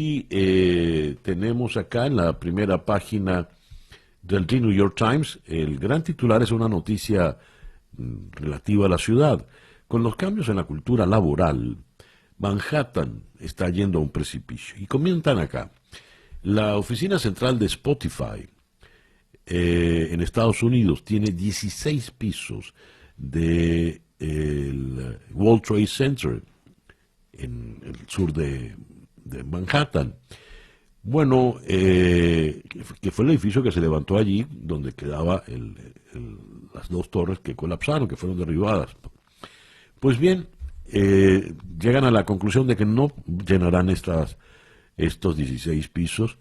Y tenemos acá en la primera página del The New York Times, el gran titular es una noticia relativa a la ciudad. Con los cambios en la cultura laboral, Manhattan está yendo a un precipicio. Y comentan acá, la oficina central de Spotify en Estados Unidos tiene 16 pisos del World Trade Center en el sur de Manhattan. Bueno, que fue el edificio que se levantó allí, donde quedaba las dos torres que colapsaron, que fueron derribadas. Pues bien, llegan a la conclusión de que no llenarán estos 16 pisos,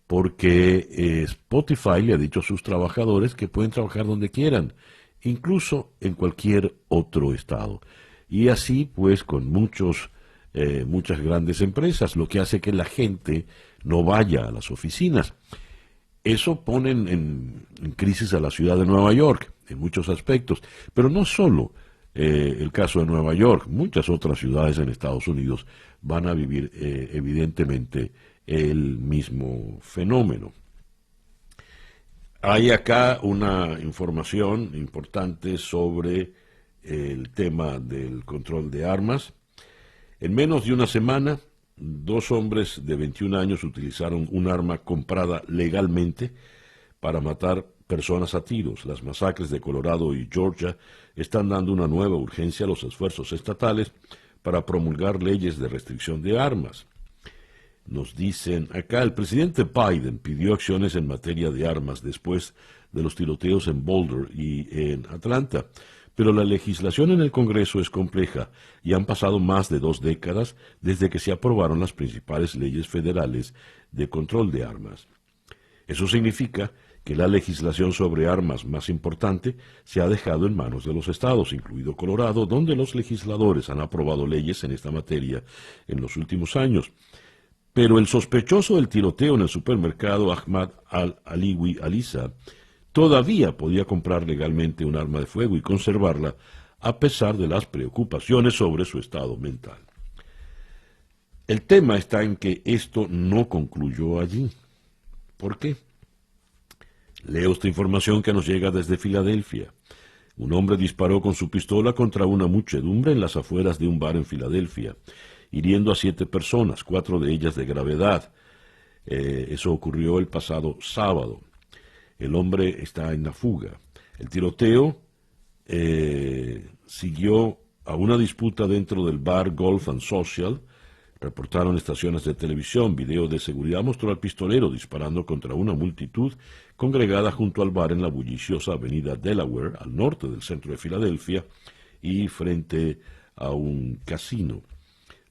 porque Spotify le ha dicho a sus trabajadores que pueden trabajar donde quieran, incluso en cualquier otro estado. Y así, pues, con muchas grandes empresas, lo que hace que la gente no vaya a las oficinas. Eso pone en crisis a la ciudad de Nueva York, en muchos aspectos. Pero no solo el caso de Nueva York, muchas otras ciudades en Estados Unidos van a vivir evidentemente el mismo fenómeno. Hay acá una información importante sobre el tema del control de armas. En menos de una semana, 2 hombres de 21 años utilizaron un arma comprada legalmente para matar personas a tiros. Las masacres de Colorado y Georgia están dando una nueva urgencia a los esfuerzos estatales para promulgar leyes de restricción de armas. Nos dicen acá, el presidente Biden pidió acciones en materia de armas después de los tiroteos en Boulder y en Atlanta. Pero la legislación en el Congreso es compleja y han pasado más de 2 décadas desde que se aprobaron las principales leyes federales de control de armas. Eso significa que la legislación sobre armas más importante se ha dejado en manos de los estados, incluido Colorado, donde los legisladores han aprobado leyes en esta materia en los últimos años. Pero el sospechoso del tiroteo en el supermercado Ahmad al-Aliwi Alisa todavía podía comprar legalmente un arma de fuego y conservarla a pesar de las preocupaciones sobre su estado mental. El tema está en que esto no concluyó allí. ¿Por qué? Leo esta información que nos llega desde Filadelfia. Un hombre disparó con su pistola contra una muchedumbre en las afueras de un bar en Filadelfia, hiriendo a 7 personas, 4 de ellas de gravedad. Eso ocurrió el pasado sábado. El hombre está en la fuga. El tiroteo siguió a una disputa dentro del bar Golf and Social. Reportaron estaciones de televisión. Video de seguridad mostró al pistolero disparando contra una multitud congregada junto al bar en la bulliciosa avenida Delaware, al norte del centro de Filadelfia y frente a un casino.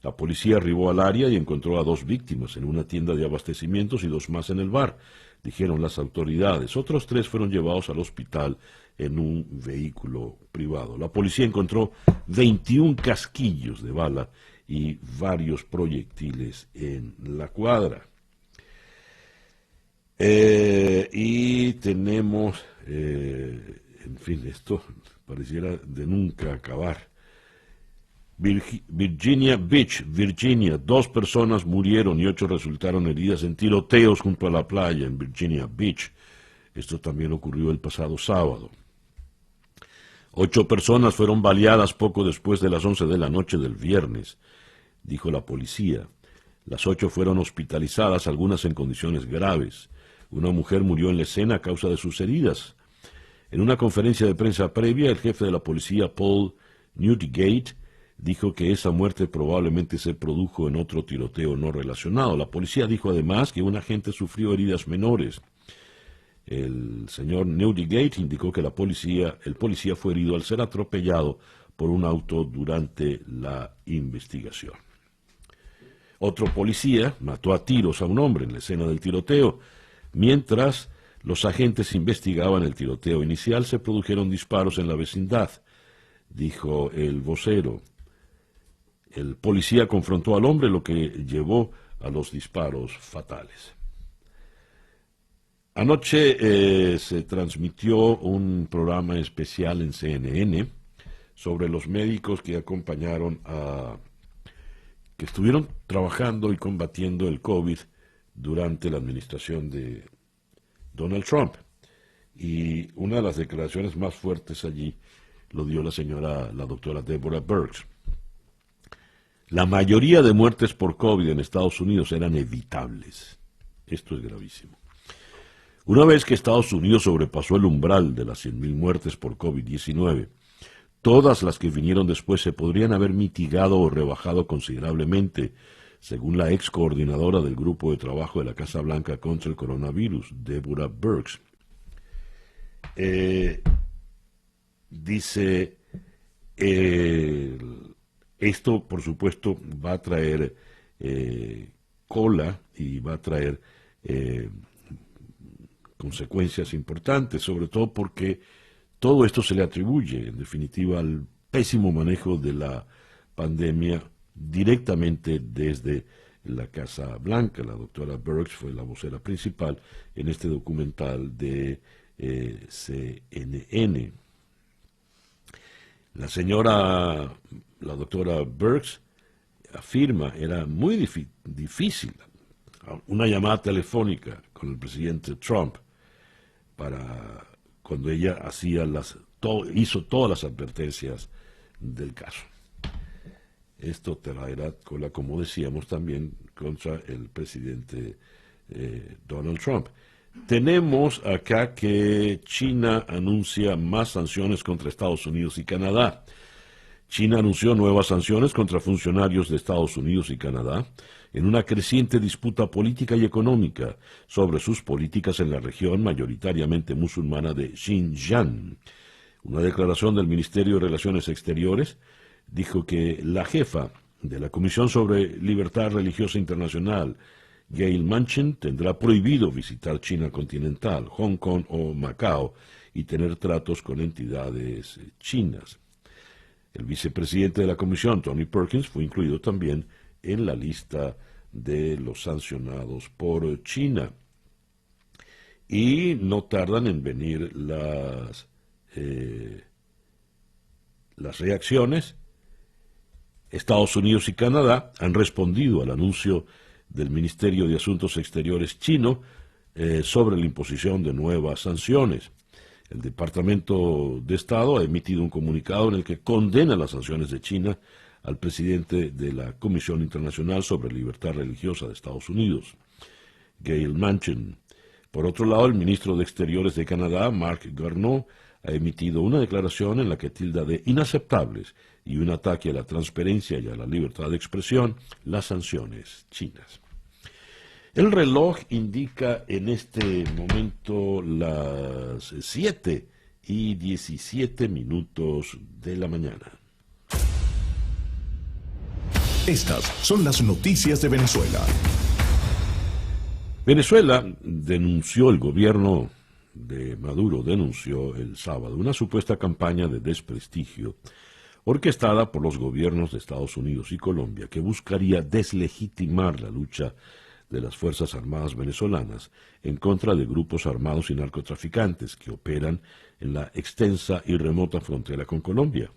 La policía arribó al área y encontró a 2 víctimas en una tienda de abastecimientos y 2 más en el bar, dijeron las autoridades. Otros 3 fueron llevados al hospital en un vehículo privado. La policía encontró 21 casquillos de bala y varios proyectiles en la cuadra. Y tenemos, en fin, esto pareciera de nunca acabar. Virginia Beach, Virginia, 2 personas murieron y 8 resultaron heridas en tiroteos junto a la playa en Virginia Beach. Esto también ocurrió el pasado sábado. 8 personas fueron baleadas poco después de las 11 de la noche del viernes, dijo la policía. Las 8 fueron hospitalizadas, algunas en condiciones graves. Una mujer murió en la escena a causa de sus heridas. En una conferencia de prensa previa, el jefe de la policía, Paul Newdigate, dijo que esa muerte probablemente se produjo en otro tiroteo no relacionado. La policía dijo además que un agente sufrió heridas menores. El señor Newdigate indicó que el policía fue herido al ser atropellado por un auto durante la investigación. Otro policía mató a tiros a un hombre en la escena del tiroteo. Mientras los agentes investigaban el tiroteo inicial, se produjeron disparos en la vecindad, dijo el vocero. El policía confrontó al hombre, lo que llevó a los disparos fatales. Anoche se transmitió un programa especial en CNN sobre los médicos que acompañaron a que estuvieron trabajando y combatiendo el COVID durante la administración de Donald Trump. Y una de las declaraciones más fuertes allí lo dio la doctora Deborah Birx. La mayoría de muertes por COVID en Estados Unidos eran evitables. Esto es gravísimo. Una vez que Estados Unidos sobrepasó el umbral de las 100.000 muertes por COVID-19, todas las que vinieron después se podrían haber mitigado o rebajado considerablemente, según la ex coordinadora del Grupo de Trabajo de la Casa Blanca contra el Coronavirus, Deborah Birx. Dice, esto por supuesto va a traer cola y va a traer consecuencias importantes, sobre todo porque todo esto se le atribuye, en definitiva, al pésimo manejo de la pandemia directamente desde la Casa Blanca. La doctora Birx fue la vocera principal en este documental de CNN. La doctora Birx afirma, era muy difícil una llamada telefónica con el presidente Trump para cuando ella hizo todas las advertencias del caso. Esto traerá cola, como decíamos, también contra el presidente Donald Trump. Tenemos acá que China anuncia más sanciones contra Estados Unidos y Canadá. China anunció nuevas sanciones contra funcionarios de Estados Unidos y Canadá en una creciente disputa política y económica sobre sus políticas en la región mayoritariamente musulmana de Xinjiang. Una declaración del Ministerio de Relaciones Exteriores dijo que la jefa de la Comisión sobre Libertad Religiosa Internacional, Gail Manchin, tendrá prohibido visitar China continental, Hong Kong o Macao y tener tratos con entidades chinas. El vicepresidente de la Comisión, Tony Perkins, fue incluido también en la lista de los sancionados por China. Y no tardan en venir las reacciones. Estados Unidos y Canadá han respondido al anuncio del Ministerio de Asuntos Exteriores chino sobre la imposición de nuevas sanciones. El Departamento de Estado ha emitido un comunicado en el que condena las sanciones de China al presidente de la Comisión Internacional sobre Libertad Religiosa de Estados Unidos, Gail Manchin. Por otro lado, el ministro de Exteriores de Canadá, Marc Garneau, ha emitido una declaración en la que tilda de inaceptables y un ataque a la transparencia y a la libertad de expresión las sanciones chinas. El reloj indica en este momento las 7:17 de la mañana. Estas son las noticias de Venezuela. Venezuela denunció, el gobierno de Maduro denunció el sábado una supuesta campaña de desprestigio orquestada por los gobiernos de Estados Unidos y Colombia que buscaría deslegitimar la lucha de las Fuerzas Armadas venezolanas en contra de grupos armados y narcotraficantes que operan en la extensa y remota frontera con Colombia.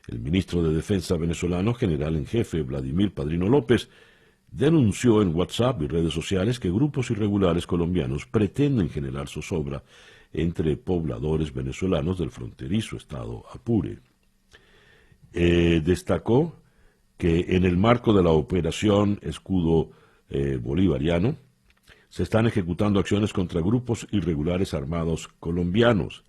El ministro de Defensa venezolano, general en jefe Vladimir Padrino López, denunció en WhatsApp y redes sociales que grupos irregulares colombianos pretenden generar zozobra entre pobladores venezolanos del fronterizo estado Apure. Destacó que en el marco de la operación Escudo Bolivariano se están ejecutando acciones contra grupos irregulares armados colombianos.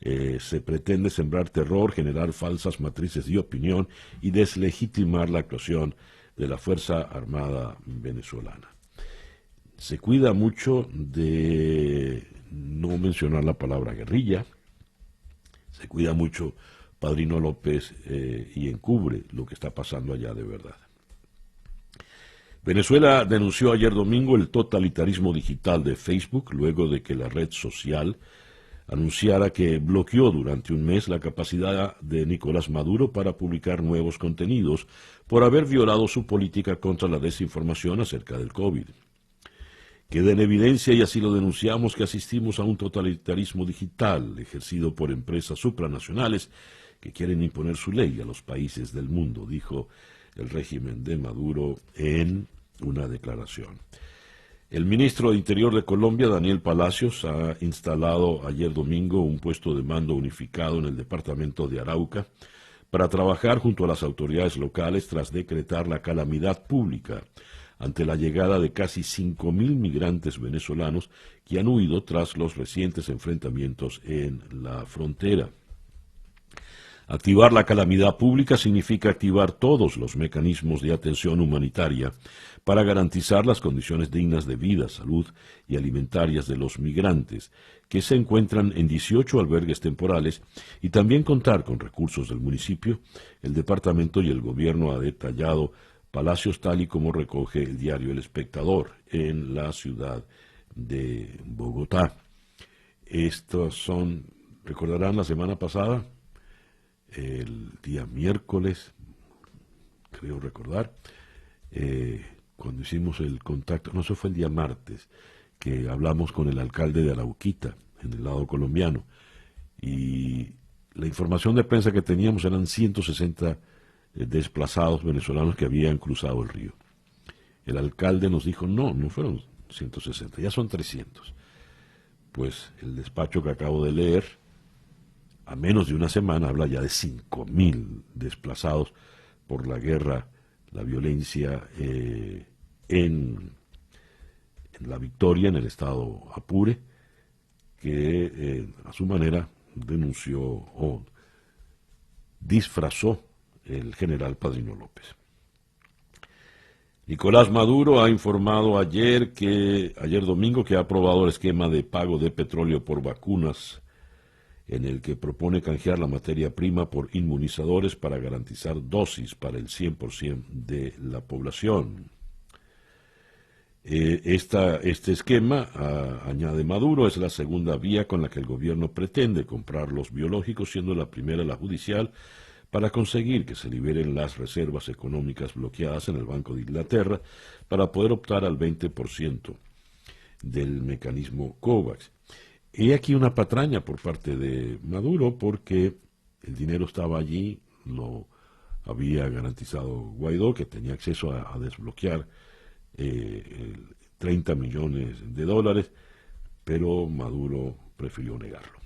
Se pretende sembrar terror, generar falsas matrices de opinión y deslegitimar la actuación de la Fuerza Armada venezolana. Se cuida mucho de no mencionar la palabra guerrilla, se cuida mucho Padrino López y encubre lo que está pasando allá de verdad. Venezuela denunció ayer domingo el totalitarismo digital de Facebook luego de que la red social anunciara que bloqueó durante un mes la capacidad de Nicolás Maduro para publicar nuevos contenidos por haber violado su política contra la desinformación acerca del COVID. Queda en evidencia, y así lo denunciamos, que asistimos a un totalitarismo digital ejercido por empresas supranacionales que quieren imponer su ley a los países del mundo, dijo el régimen de Maduro en una declaración. El ministro de Interior de Colombia, Daniel Palacios, ha instalado ayer domingo un puesto de mando unificado en el departamento de Arauca para trabajar junto a las autoridades locales tras decretar la calamidad pública ante la llegada de casi 5.000 migrantes venezolanos que han huido tras los recientes enfrentamientos en la frontera. Activar la calamidad pública significa activar todos los mecanismos de atención humanitaria para garantizar las condiciones dignas de vida, salud y alimentarias de los migrantes, que se encuentran en 18 albergues temporales, y también contar con recursos del municipio. El departamento y el gobierno ha detallado Palacios, tal y como recoge el diario El Espectador en la ciudad de Bogotá. Estos son, recordarán la semana pasada, el día miércoles, creo recordar, cuando hicimos el contacto, no, eso fue el día martes, que hablamos con el alcalde de Arauquita, en el lado colombiano, y la información de prensa que teníamos eran 160 desplazados venezolanos que habían cruzado el río. El alcalde nos dijo, no fueron 160, ya son 300. Pues el despacho que acabo de leer, a menos de una semana, habla ya de 5.000 desplazados por la guerra, la violencia en La Victoria, en el estado Apure, que a su manera denunció o disfrazó el general Padrino López. Nicolás Maduro ha informado ayer domingo, que ha aprobado el esquema de pago de petróleo por vacunas, en el que propone canjear la materia prima por inmunizadores para garantizar dosis para el 100% de la población. Este esquema, añade Maduro, es la segunda vía con la que el gobierno pretende comprar los biológicos, siendo la primera la judicial, para conseguir que se liberen las reservas económicas bloqueadas en el Banco de Inglaterra para poder optar al 20% del mecanismo COVAX. He aquí una patraña por parte de Maduro, porque el dinero estaba allí, lo había garantizado Guaidó, que tenía acceso a desbloquear 30 millones de dólares, pero Maduro prefirió negarlo.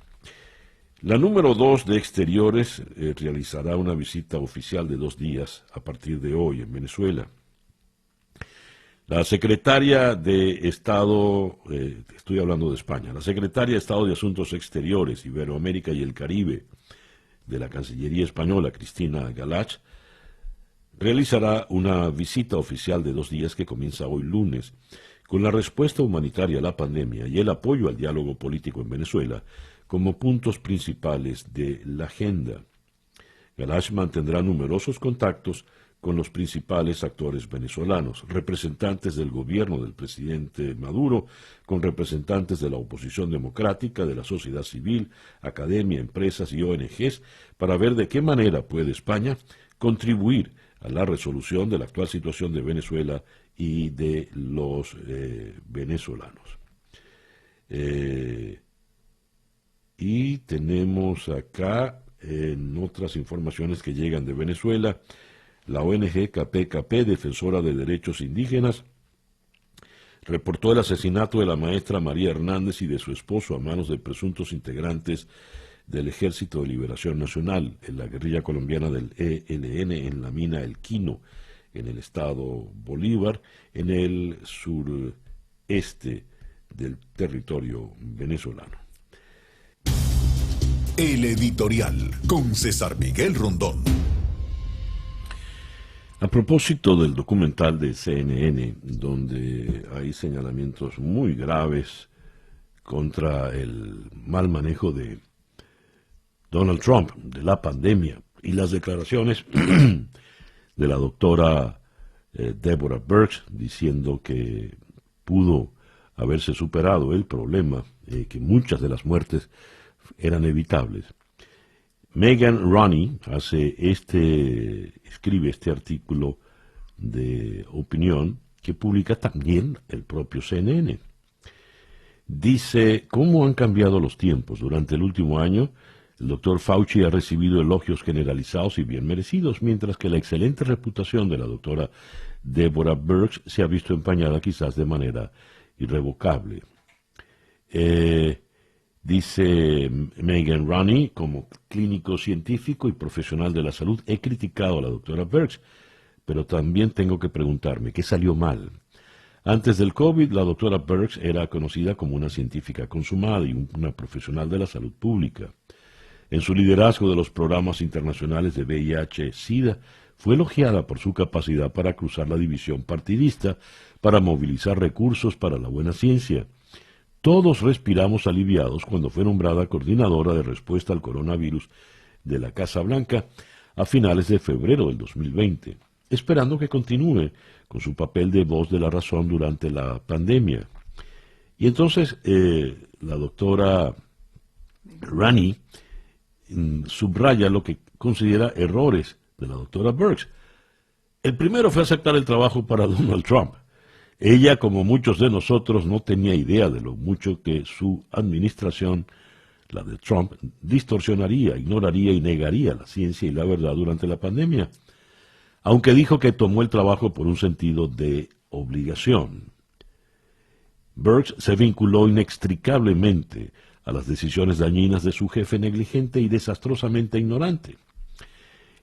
La número 2 de Exteriores realizará una visita oficial de 2 días a partir de hoy en Venezuela. La secretaria de Estado, estoy hablando de España, la secretaria de Estado de Asuntos Exteriores, Iberoamérica y el Caribe de la Cancillería Española, Cristina Galach, realizará una visita oficial de 2 días que comienza hoy lunes, con la respuesta humanitaria a la pandemia y el apoyo al diálogo político en Venezuela como puntos principales de la agenda. Galach mantendrá numerosos contactos con los principales actores venezolanos, representantes del gobierno del presidente Maduro, con representantes de la oposición democrática, de la sociedad civil, academia, empresas y ONGs, para ver de qué manera puede España contribuir a la resolución de la actual situación de Venezuela y de los venezolanos. Y tenemos acá, en otras informaciones que llegan de Venezuela, la ONG KPKP, defensora de derechos indígenas, reportó el asesinato de la maestra María Hernández y de su esposo a manos de presuntos integrantes del Ejército de Liberación Nacional, en la guerrilla colombiana del ELN, en la mina El Quino, en el estado Bolívar, en el sureste del territorio venezolano. El editorial con César Miguel Rondón. A propósito del documental de CNN, donde hay señalamientos muy graves contra el mal manejo de Donald Trump, de la pandemia, y las declaraciones de la doctora Deborah Birx diciendo que pudo haberse superado el problema, que muchas de las muertes eran evitables. Megan Roney escribe este artículo de opinión que publica también el propio CNN. Dice: ¿cómo han cambiado los tiempos? Durante el último año, El doctor Fauci ha recibido elogios generalizados y bien merecidos, mientras que la excelente reputación de la doctora Deborah Birx se ha visto empañada quizás de manera irrevocable. Dice Megan Roney, como clínico científico y profesional de la salud, he criticado a la doctora Birx, pero también tengo que preguntarme, ¿qué salió mal? Antes del COVID, la doctora Birx era conocida como una científica consumada y una profesional de la salud pública. En su liderazgo de los programas internacionales de VIH-Sida, fue elogiada por su capacidad para cruzar la división partidista, para movilizar recursos para la buena ciencia. Todos respiramos aliviados cuando fue nombrada coordinadora de respuesta al coronavirus de la Casa Blanca a finales de febrero del 2020, esperando que continúe con su papel de voz de la razón durante la pandemia. Y entonces la doctora Rani subraya lo que considera errores de la doctora Birx. El primero fue aceptar el trabajo para Donald Trump. Ella, como muchos de nosotros, no tenía idea de lo mucho que su administración, la de Trump, distorsionaría, ignoraría y negaría la ciencia y la verdad durante la pandemia, aunque dijo que tomó el trabajo por un sentido de obligación. Birx se vinculó inextricablemente a las decisiones dañinas de su jefe negligente y desastrosamente ignorante.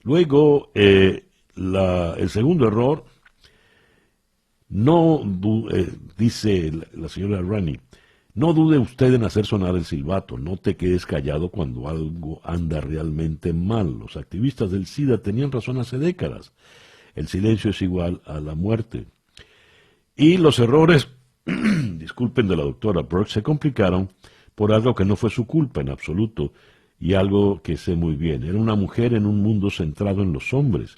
Luego, el segundo error, dice la señora Rani, no dude usted en hacer sonar el silbato, no te quedes callado cuando algo anda realmente mal. Los activistas del SIDA tenían razón hace décadas. El silencio es igual a la muerte. Y los errores, disculpen, de la doctora Birx se complicaron por algo que no fue su culpa en absoluto y algo que sé muy bien. Era una mujer en un mundo centrado en los hombres.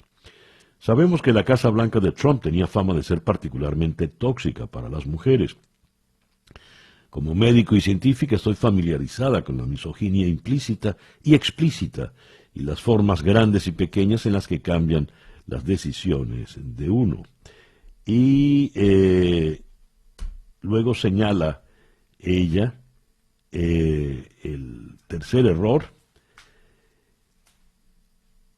Sabemos que la Casa Blanca de Trump tenía fama de ser particularmente tóxica para las mujeres. Como médico y científica estoy familiarizada con la misoginia implícita y explícita y las formas grandes y pequeñas en las que cambian las decisiones de uno. Y luego señala ella el tercer error.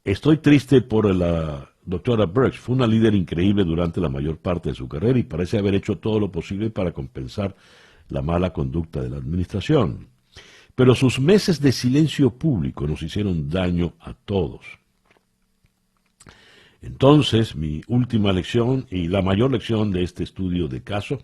Estoy triste por la doctora Birx. Fue una líder increíble durante la mayor parte de su carrera y parece haber hecho todo lo posible para compensar la mala conducta de la administración. Pero sus meses de silencio público nos hicieron daño a todos. Entonces, mi última lección y la mayor lección de este estudio de caso: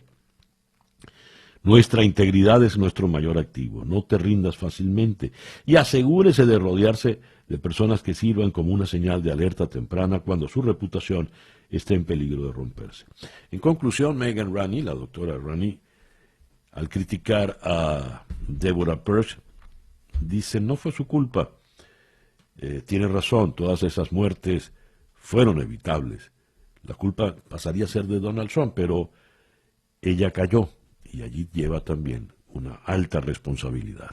nuestra integridad es nuestro mayor activo. No te rindas fácilmente y asegúrese de rodearse de personas que sirvan como una señal de alerta temprana cuando su reputación esté en peligro de romperse. En conclusión, Megan Roney, la doctora Roney, al criticar a Deborah Birx, dice, no fue su culpa. Tiene razón, todas esas muertes fueron evitables. La culpa pasaría a ser de Donald Trump, pero ella cayó. Y allí lleva también una alta responsabilidad.